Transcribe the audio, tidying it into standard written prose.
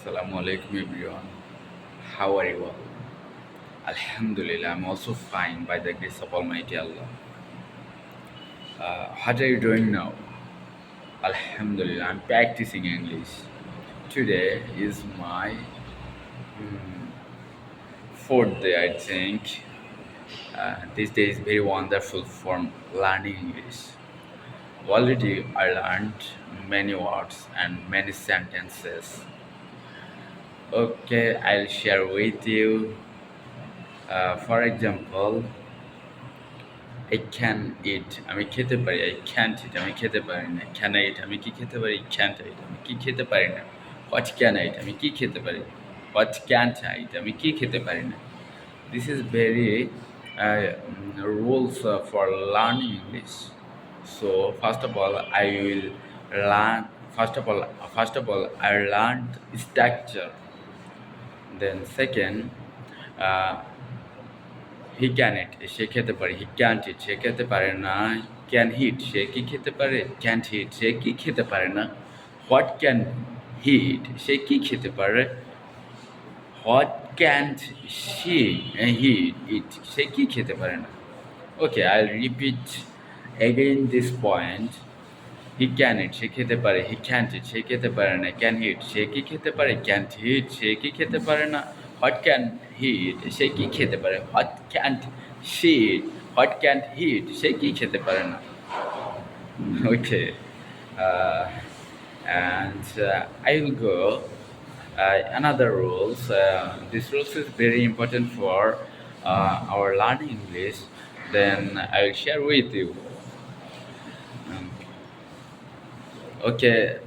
Assalamu alaikum everyone. How are you all? Alhamdulillah, I'm also fine by the grace of Almighty Allah. What are you doing now? Alhamdulillah, I'm practicing English. Today is my fourth day, I think. This day is very wonderful for learning English. Already I learned many words and many sentences. Okay, I'll share with you. For example, I can eat আমি খেতে পারি I can't eat আমি খেতে পারি না can I eat আমি কি খেতে পারি can't I eat আমি কি খেতে পারি না what can I eat আমি কি খেতে পারি what can't I eat আমি কি খেতে পারি না this is very rules for learning English. So I will learn first of all I learned structure. Then second, uh, he can eat সে খেতে পারে হি ক্যান্ট ইট সে খেতে পারে না ক্যান হিট সে কি খেতে পারে ক্যান্ট হিট সে কি খেতে পারে না হোয়াট ক্যান হিট সে কি খেতে পারে what can't she hit it সে কি খেতে পারে না okay I repeat again this point he can eat সে খেতে পারে হি ক্যান্ট ইট সে খেতে পারে না ক্যান হিট সে কি খেতে পারে ক্যান্ট হিট সে কি খেতে পারে না হোয়াট ক্যান হিট সে কি খেতে পারে what can't see what can't hit সে কি খেতে পারে না ওকে and I will go another rules. This rules is very important for our learning English. Then I will share with you. Um, Okay,